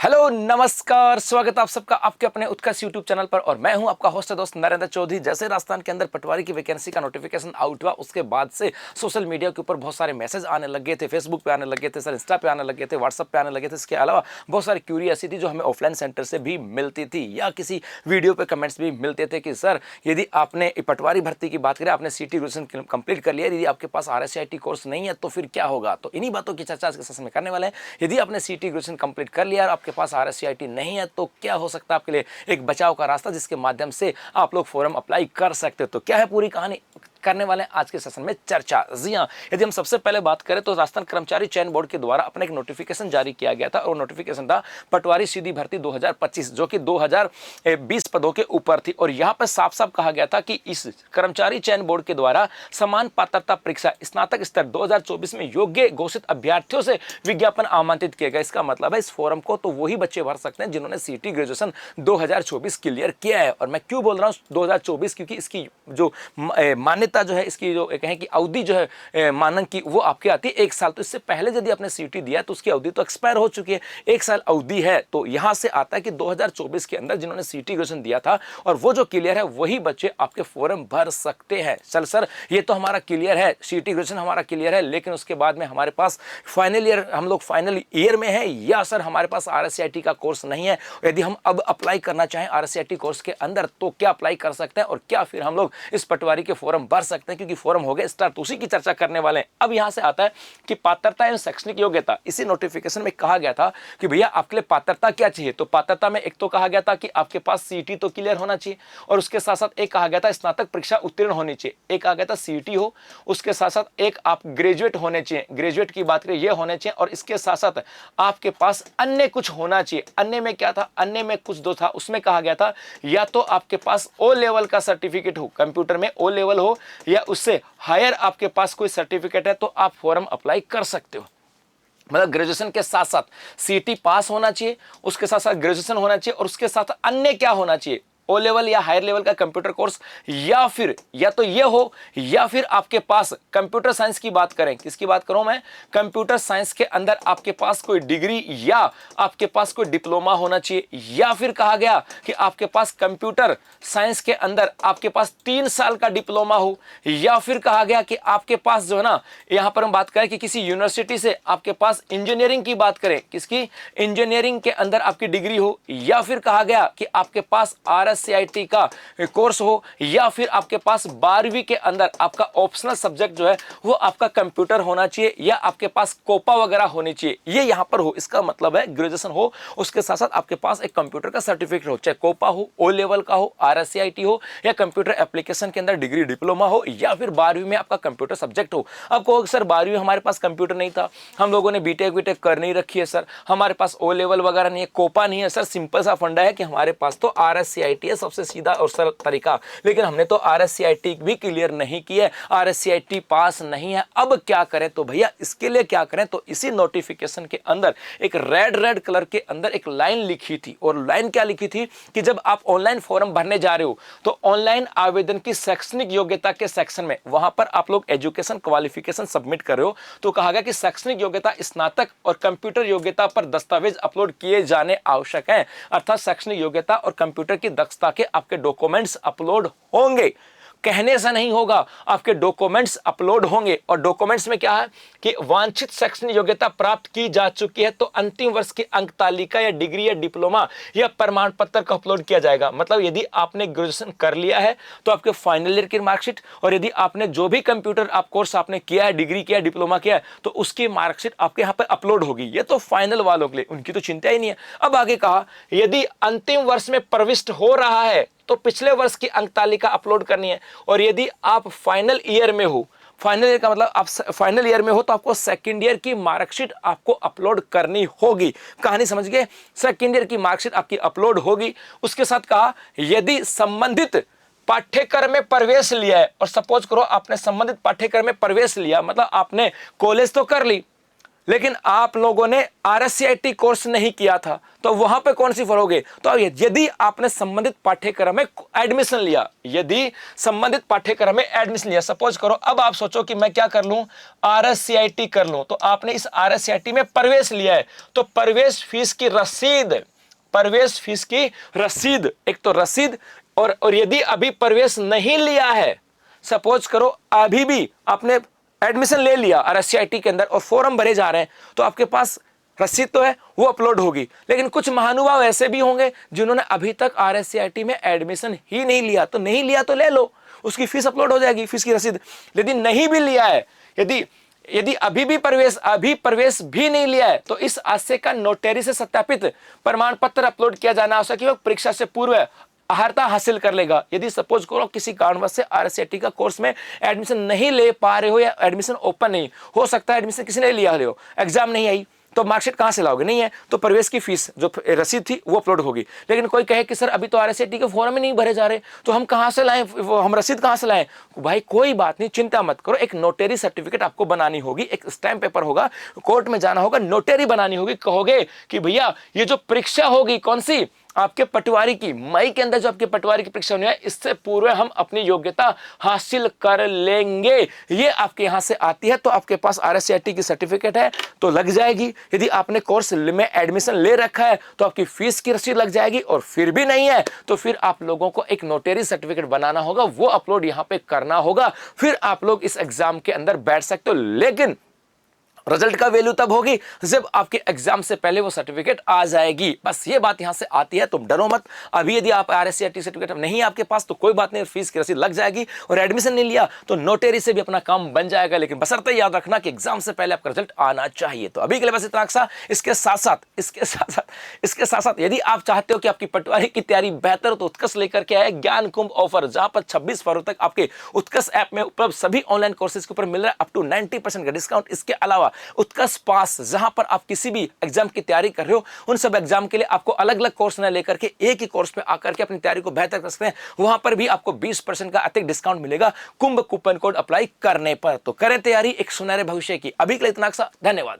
Hello नमस्कार, स्वागत है आप सबका आपके अपने उत्कर्ष यूट्यूब चैनल पर। और मैं हूं आपका होस्ट दोस्त नरेंद्र चौधरी। जैसे राजस्थान के अंदर पटवारी की वैकेंसी का नोटिफिकेशन आउट हुआ, उसके बाद से सोशल मीडिया के ऊपर बहुत सारे मैसेज आने लगे थे, फेसबुक पे आने लगे थे सर, इंस्टा पे आने लगे थे, व्हाट्सअप पे आने लगे थे। इसके अलावा बहुत सारी क्यूरियोसिटी जो हमें ऑफलाइन सेंटर से भी मिलती थी या किसी वीडियो पे कमेंट्स भी मिलते थे कि सर यदि आपने पटवारी भर्ती की बात करें, आपने सीटी ग्रेजुएशन कंप्लीट कर लिया, यदि आपके पास RSCIT कोर्स नहीं है तो फिर क्या होगा। तो इन्हीं बातों की चर्चा आज के सेशन में करने वाले हैं। यदि आपने सीटी ग्रेजुएशन कंप्लीट कर लिया और आपके पास RSCIT नहीं है तो क्या हो सकता है आपके लिए एक बचाव का रास्ता, जिसके माध्यम से आप लोग फॉर्म अप्लाई कर सकते हो। तो क्या है पूरी कहानी, करने वाले हैं आज के सेशन में चर्चा। जी हां, यदि हम सबसे पहले बात करें तो राजस्थान कर्मचारी चयन बोर्ड के द्वारा अपना एक नोटिफिकेशन जारी किया गया था और नोटिफिकेशन था पटवारी सीधी भर्ती 2025, जो कि 2020 पदों के ऊपर थी। और यहां पर साफ साफ कहा गया था कि इस कर्मचारी चयन बोर्ड के द्वारा समान पात्रता परीक्षा स्नातक स्तर 2024 में योग्य घोषित अभ्यर्थियों से विज्ञापन आमंत्रित किया गया। इसका मतलब है इस फॉर्म को तो वही बच्चे भर सकते हैं जिन्होंने सीटी ग्रेजुएशन 2024 क्लियर किया है। और मैं क्यों बोल रहा हूं 2024, क्योंकि इसकी जो मान्यता जो है, इसकी जो कहें कि अवधि जो है मानक की, वो आपके आती है 1 साल। तो इससे पहले यदि आपने सीटी दिया तो उसकी अवधि तो एक्सपायर हो चुकी है, 1 साल अवधि है। तो यहां से आता है कि 2024 के अंदर जिन्होंने सीटी ग्रेजुएशन दिया था और वो जो क्लियर है, वही बच्चे आपके फॉर्म भर सकते हैं। चल सर, ये तो हमारा क्लियर है, सीटी ग्रेजुएशन हमारा क्लियर है, लेकिन उसके बाद में हमारे पास फाइनल ईयर, हम लोग फाइनल ईयर में है, या सर हमारे पास RSCIT का कोर्स नहीं है, यदि हम अब अप्लाई करना चाहें RSCIT कोर्स के अंदर तो क्या अप्लाई कर सकते हैं और क्या फिर हम लोग इस पटवारी के फॉर्म भर सकते हैं, क्योंकि फॉर्म हो गए स्टार्ट। उसी की चर्चा करने वाले हैं। अब यहां से आता है कि पात्रता एवं शैक्षणिक योग्यता। इसी नोटिफिकेशन में कहा गया था कि भैया आपके लिए पात्रता क्या चाहिए। तो पात्रता में एक तो कहा गया था कि आपके पास सीटी तो क्लियर होना चाहिए, और उसके साथ साथ एक कहा गया था स्नातक परीक्षा उत्तीर्ण होनी चाहिए, एक कहा गया था सीटी हो, उसके साथ साथ एक आप ग्रेजुएट होने चाहिए, ग्रेजुएट की बात करें ये होने चाहिए, और इसके साथ साथ आपके पास अन्य कुछ होना चाहिए। अन्य में क्या था, अन्य में कुछ दो था, उसमें कहा गया था या तो आपके पास O लेवल का सर्टिफिकेट हो, कंप्यूटर में O लेवल हो, या उससे हायर आपके पास कोई सर्टिफिकेट है तो आप फॉर्म अप्लाई कर सकते हो। मतलब ग्रेजुएशन के साथ साथ सीटी पास होना चाहिए, उसके साथ साथ ग्रेजुएशन होना चाहिए, और उसके साथ अन्य क्या होना चाहिए, O लेवल या हायर लेवल का कंप्यूटर कोर्स, या फिर या तो ये हो, या फिर आपके पास कंप्यूटर साइंस की बात करें, किसकी बात करूं मैं, कंप्यूटर साइंस के अंदर आपके पास कोई डिग्री या आपके पास कोई डिप्लोमा होना चाहिए, या फिर कहा गया कि आपके पास कंप्यूटर साइंस के अंदर आपके पास 3 साल का डिप्लोमा हो, या फिर कहा गया कि आपके पास जो है ना, यहां पर हम बात करें कि किसी यूनिवर्सिटी से आपके पास इंजीनियरिंग की बात करें, किसकी, इंजीनियरिंग के अंदर आपकी डिग्री हो, या फिर कहा गया कि आपके पास RSCIT का कोर्स हो, या फिर आपके पास 12वीं के अंदर आपका ऑप्शनल सब्जेक्ट जो है वो आपका कंप्यूटर होना चाहिए, या आपके पास कोपा वगैरह होनी चाहिए, ये यहां पर हो। इसका मतलब है ग्रेजुएशन हो, उसके साथ साथ आपके पास एक कंप्यूटर का सर्टिफिकेट हो, चाहे कोपा हो, O लेवल का हो, RSCIT हो, या कंप्यूटर एप्लीकेशन के अंदर डिग्री डिप्लोमा हो, या फिर 12वीं में आपका कंप्यूटर सब्जेक्ट हो। अब कहो सर 12वीं हमारे पास कंप्यूटर नहीं था, हम लोगों ने बीटेक वीटेक कर नहीं रखी है सर, हमारे पास O लेवल वगैरह नहीं है, कोपा नहीं है। सर सिंपल सा फंडा है कि हमारे पास तो RSCIT है, सबसे सीधा और सरल तरीका, लेकिन हमने तो RSCIT भी क्लियर नहीं की है, RSCIT पास नहीं है। अब क्या करें, तो भैया इसके लिए क्या करें, तो इसी नोटिफिकेशन के अंदर एक रेड कलर के अंदर एक लाइन लिखी थी, और लाइन क्या लिखी थी कि जब आप ऑनलाइन फॉर्म भरने जा रहे हो तो ऑनलाइन आवेदन की शैक्षणिक योग्यता के सेक्शन में वहां पर आप लोग एजुकेशन क्वालिफिकेशन सबमिट कर रहे हो, तो कहा गया कि शैक्षणिक योग्यता स्नातक और कंप्यूटर योग्यता पर दस्तावेज अपलोड किए जाने आवश्यक है। अर्थात शैक्षणिक योग्यता और कंप्यूटर की दक्षता के आपके डॉक्यूमेंट्स अपलोड होंगे, कहने से नहीं होगा, आपके डॉक्यूमेंट्स अपलोड होंगे। और डॉक्यूमेंट्स में क्या है कि वांछित शैक्षणिक योग्यता प्राप्त की जा चुकी है तो अंतिम वर्ष की अंक तालिका या डिग्री या डिप्लोमा या प्रमाण पत्र का अपलोड किया जाएगा। मतलब यदि आपने ग्रेजुएशन कर लिया है तो आपके फाइनल ईयर की मार्कशीट, और यदि आपने जो भी कंप्यूटर आप कोर्स आपने किया है, डिग्री किया है, डिप्लोमा किया है, तो उसकी मार्कशीट आपके यहाँ पे अपलोड होगी। ये तो फाइनल वालों के लिए, उनकी तो चिंता ही नहीं है। अब आगे कहा यदि अंतिम वर्ष में प्रविष्ट हो रहा है तो पिछले वर्ष की अंक तालिका अपलोड करनी है, और यदि आप फाइनल ईयर में हो, फाइनल ईयर का मतलब आप फाइनल ईयर में हो तो आपको सेकंड ईयर की मार्कशीट आपको अपलोड करनी होगी। कहानी समझ गए, सेकंड ईयर की मार्कशीट आपकी अपलोड होगी। उसके साथ कहा यदि संबंधित पाठ्यक्रम में प्रवेश लिया है, और सपोज करो आपने संबंधित पाठ्यक्रम में प्रवेश लिया, मतलब आपने कॉलेज तो कर ली, लेकिन आप लोगों ने RSCIT कोर्स नहीं किया था, तो वहां पे कौन सी फॉलोगे? तो अब यदि आपने संबंधित पाठ्यक्रम में एडमिशन लिया, यदि संबंधित पाठ्यक्रम में एडमिशन लिया, सपोज करो अब आप सोचो कि मैं क्या कर लूं, RSCIT कर लूं, तो आपने इस RSCIT में प्रवेश लिया है, तो प्रवेश फीस की रसीद, प्रवेश फीस की रसीद, एक तो रसीद, और यदि अभी प्रवेश नहीं लिया है, सपोज करो अभी भी आपने एडमिशन ले लिया RSCIT के अंदर और फॉर्म भरे जा रहे हैं, तो आपके पास रसीद तो है, वो अपलोड होगी। लेकिन कुछ महानुभाव ऐसे भी होंगे जिन्होंने अभी तक RSCIT में एडमिशन ही नहीं लिया, तो नहीं लिया तो ले लो, उसकी फीस अपलोड हो जाएगी, फीस की रसीद। यदि नहीं भी लिया है, यदि यदि अभी प्रवेश भी नहीं लिया है, तो इस आशय का नोटरी से सत्यापित प्रमाण पत्र अपलोड किया जाना आवश्यक है, परीक्षा से पूर्व अर्हता हासिल कर लेगा। यदि सपोज करो किसी कारणवश से RSCIT का कोर्स में एडमिशन नहीं ले पा रहे हो, या एडमिशन ओपन नहीं हो सकता है, एडमिशन किसी ने लिया हो, एग्जाम नहीं आई, तो मार्कशीट कहां से लाओगे? नहीं है, तो प्रवेश की फीस जो रसीद थी वो अपलोड होगी। लेकिन कोई कहे कि सर अभी तो RSCIT के फॉर्म ही नहीं भरे जा रहे, तो हम कहां से लाएं, हम रसीद कहां से लाएं? भाई कोई बात नहीं, चिंता मत करो, एक नोटरी सर्टिफिकेट आपको बनानी होगी, एक स्टैम्प पेपर होगा, कोर्ट में जाना होगा, नोटरी बनानी होगी, कहोगे कि भैया ये जो परीक्षा होगी कौन सी, आपके पटवारी की, मई के अंदर जो आपके पटवारी की परीक्षा होनी है, इससे पूर्व हम अपनी योग्यता हासिल कर लेंगे, ये आपके यहां से आती है, तो आपके पास RSCIT की सर्टिफिकेट है तो लग जाएगी। यदि आपने कोर्स में एडमिशन ले रखा है तो आपकी फीस की रसीद लग जाएगी, और फिर भी नहीं है तो फिर आप लोगों को एक नोटरी सर्टिफिकेट बनाना होगा, वो अपलोड यहां पे करना होगा, फिर आप लोग इस एग्जाम के अंदर बैठ सकते हो। लेकिन रिजल्ट का वैल्यू तब होगी जब आपके एग्जाम से पहले वो सर्टिफिकेट आ जाएगी, बस ये बात यहां से आती है, तुम डरो मत। अभी यदि आप RSCIT सर्टिफिकेट नहीं है आपके पास तो कोई बात नहीं, फीस की रसीद लग जाएगी, और एडमिशन नहीं लिया तो नोटरी से भी अपना काम बन जाएगा, लेकिन बशर्ते याद रखना कि एग्जाम से पहले आपका रिजल्ट आना चाहिए। तो अभी के लिए बस इतना सा। इसके साथ साथ यदि आप चाहते हो कि आपकी पटवारी की तैयारी बेहतर हो, तो उत्कर्ष लेकर के आए ज्ञान कुंभ ऑफर, जहां पर 26 फरवरी तक आपके उत्कर्ष ऐप में उपलब्ध सभी ऑनलाइन कोर्सेज के ऊपर मिल रहा है अप टू 90% का डिस्काउंट। इसके अलावा उत्कर्ष पास, जहां पर आप किसी भी एग्जाम की तैयारी कर रहे हो, उन सब एग्जाम के लिए आपको अलग अलग कोर्स न लेकर के एक ही कोर्स में आकर के अपनी तैयारी को बेहतर कर सकते हैं, वहां पर भी आपको 20% का अतिरिक्त डिस्काउंट मिलेगा कुंभ कूपन कोड अप्लाई करने पर। तो करें तैयारी एक सुनहरे भविष्य की। अभी के लिए इतना सा, धन्यवाद।